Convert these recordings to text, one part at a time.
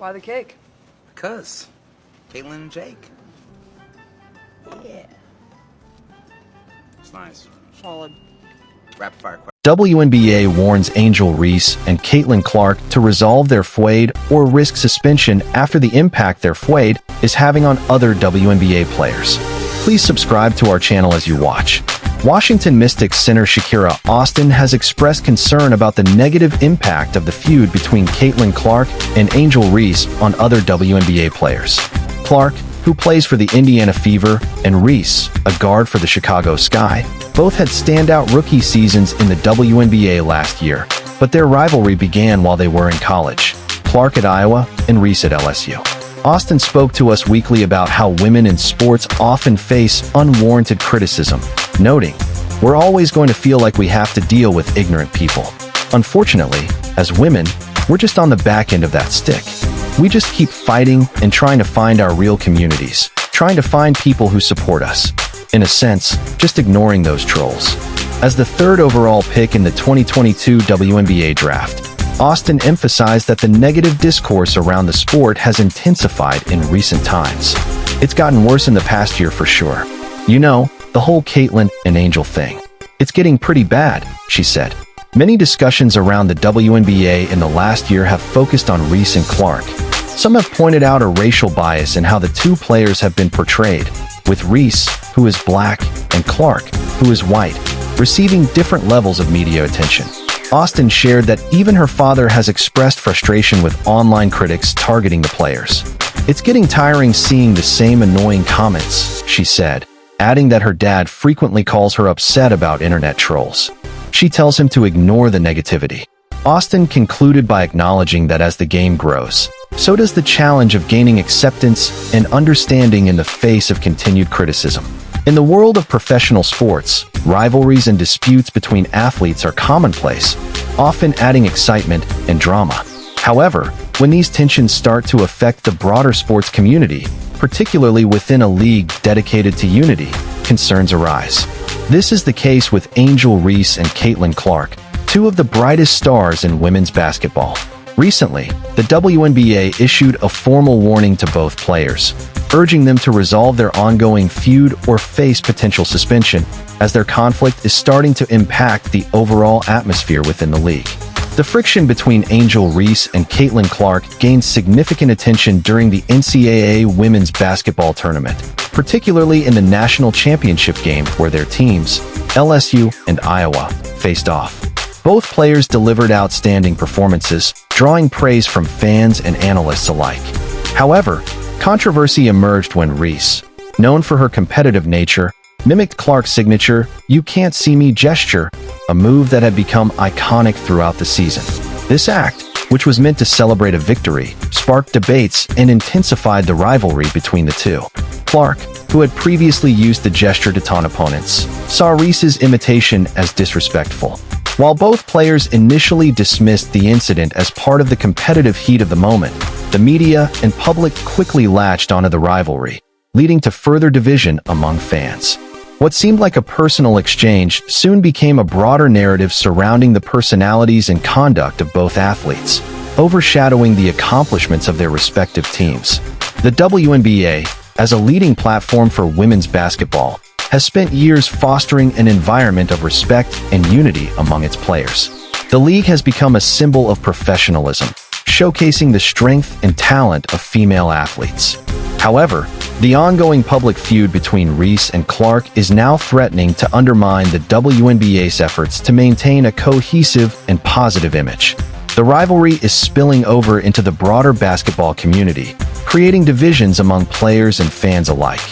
Why the cake? Because Caitlin and Jake. Yeah. It's nice. Solid. Rapid fire question. WNBA warns Angel Reese and Caitlin Clark to resolve their feud or risk suspension after the impact their feud is having on other WNBA players. Please subscribe to our channel as you watch. Washington Mystics center Shakira Austin has expressed concern about the negative impact of the feud between Caitlin Clark and Angel Reese on other WNBA players. Clark, who plays for the Indiana Fever, and Reese, a guard for the Chicago Sky, both had standout rookie seasons in the WNBA last year, but their rivalry began while they were in college. Clark at Iowa and Reese at LSU. Austin spoke to Us Weekly about how women in sports often face unwarranted criticism, noting, "We're always going to feel like we have to deal with ignorant people. Unfortunately, as women, we're just on the back end of that stick. We just keep fighting and trying to find our real communities, trying to find people who support us. In a sense, just ignoring those trolls." As the third overall pick in the 2022 WNBA draft, Austin emphasized that the negative discourse around the sport has intensified in recent times. "It's gotten worse in the past year for sure. You know, the whole Caitlin and Angel thing. It's getting pretty bad," she said. Many discussions around the WNBA in the last year have focused on Reese and Clark. Some have pointed out a racial bias in how the two players have been portrayed, with Reese, who is black, and Clark, who is white, receiving different levels of media attention. Austin shared that even her father has expressed frustration with online critics targeting the players. "It's getting tiring seeing the same annoying comments," she said, adding that her dad frequently calls her upset about internet trolls. She tells him to ignore the negativity. Austin concluded by acknowledging that as the game grows, so does the challenge of gaining acceptance and understanding in the face of continued criticism. In the world of professional sports, rivalries and disputes between athletes are commonplace, often adding excitement and drama. However, when these tensions start to affect the broader sports community, particularly within a league dedicated to unity, concerns arise. This is the case with Angel Reese and Caitlin Clark, two of the brightest stars in women's basketball. Recently, the WNBA issued a formal warning to both players, urging them to resolve their ongoing feud or face potential suspension, as their conflict is starting to impact the overall atmosphere within the league. The friction between Angel Reese and Caitlin Clark gained significant attention during the NCAA women's basketball tournament, particularly in the national championship game where their teams, LSU and Iowa, faced off. Both players delivered outstanding performances, drawing praise from fans and analysts alike. However, controversy emerged when Reese, known for her competitive nature, mimicked Clark's signature "you can't see me" gesture, a move that had become iconic throughout the season. This act, which was meant to celebrate a victory, sparked debates and intensified the rivalry between the two. Clark, who had previously used the gesture to taunt opponents, saw Reese's imitation as disrespectful. While both players initially dismissed the incident as part of the competitive heat of the moment, the media and public quickly latched onto the rivalry, leading to further division among fans. What seemed like a personal exchange soon became a broader narrative surrounding the personalities and conduct of both athletes, overshadowing the accomplishments of their respective teams. The WNBA, as a leading platform for women's basketball, has spent years fostering an environment of respect and unity among its players. The league has become a symbol of professionalism, showcasing the strength and talent of female athletes. However, the ongoing public feud between Reese and Clark is now threatening to undermine the WNBA's efforts to maintain a cohesive and positive image. The rivalry is spilling over into the broader basketball community, creating divisions among players and fans alike.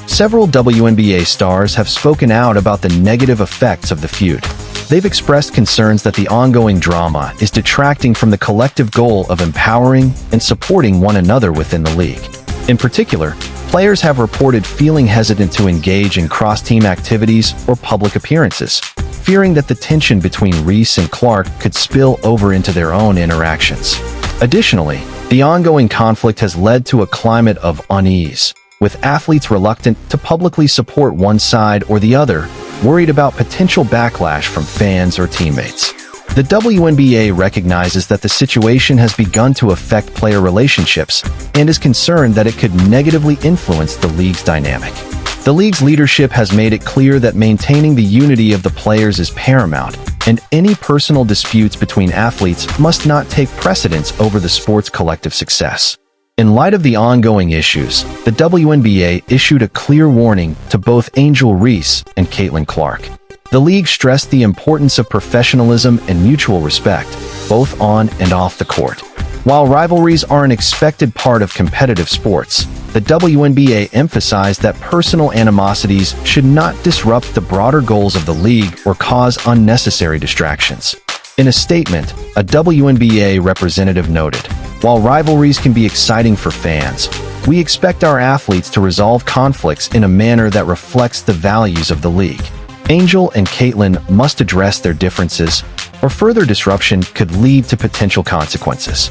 Several WNBA stars have spoken out about the negative effects of the feud. They've expressed concerns that the ongoing drama is detracting from the collective goal of empowering and supporting one another within the league. In particular, players have reported feeling hesitant to engage in cross-team activities or public appearances, fearing that the tension between Reese and Clark could spill over into their own interactions. Additionally, the ongoing conflict has led to a climate of unease, with athletes reluctant to publicly support one side or the other, worried about potential backlash from fans or teammates. The WNBA recognizes that the situation has begun to affect player relationships and is concerned that it could negatively influence the league's dynamic. The league's leadership has made it clear that maintaining the unity of the players is paramount, and any personal disputes between athletes must not take precedence over the sport's collective success. In light of the ongoing issues, the WNBA issued a clear warning to both Angel Reese and Caitlin Clark. The league stressed the importance of professionalism and mutual respect, both on and off the court. While rivalries are an expected part of competitive sports, the WNBA emphasized that personal animosities should not disrupt the broader goals of the league or cause unnecessary distractions. In a statement, a WNBA representative noted, "While rivalries can be exciting for fans, we expect our athletes to resolve conflicts in a manner that reflects the values of the league. Angel and Caitlin must address their differences, or further disruption could lead to potential consequences."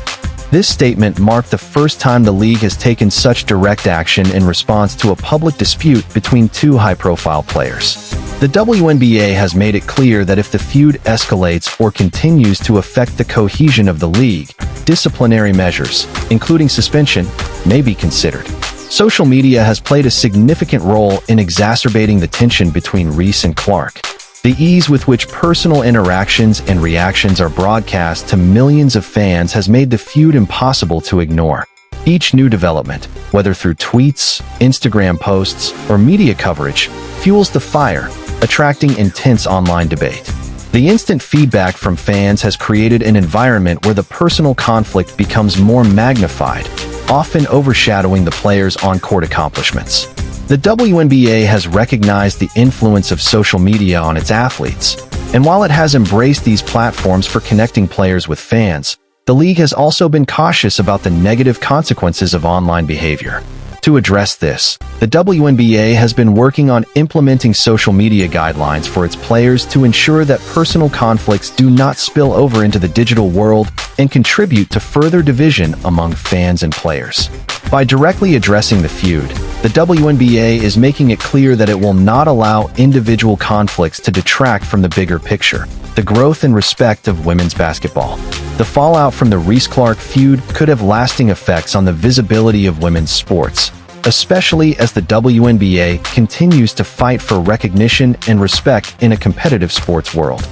This statement marked the first time the league has taken such direct action in response to a public dispute between two high-profile players. The WNBA has made it clear that if the feud escalates or continues to affect the cohesion of the league, disciplinary measures, including suspension, may be considered. Social media has played a significant role in exacerbating the tension between Reese and Clark. The ease with which personal interactions and reactions are broadcast to millions of fans has made the feud impossible to ignore. Each new development, whether through tweets, Instagram posts, or media coverage, fuels the fire, attracting intense online debate. The instant feedback from fans has created an environment where the personal conflict becomes more magnified, often overshadowing the players' on-court accomplishments. The WNBA has recognized the influence of social media on its athletes, and while it has embraced these platforms for connecting players with fans, the league has also been cautious about the negative consequences of online behavior. To address this, the WNBA has been working on implementing social media guidelines for its players to ensure that personal conflicts do not spill over into the digital world and contribute to further division among fans and players. By directly addressing the feud, the WNBA is making it clear that it will not allow individual conflicts to detract from the bigger picture, the growth and respect of women's basketball. The fallout from the Reese-Clark feud could have lasting effects on the visibility of women's sports, especially as the WNBA continues to fight for recognition and respect in a competitive sports world.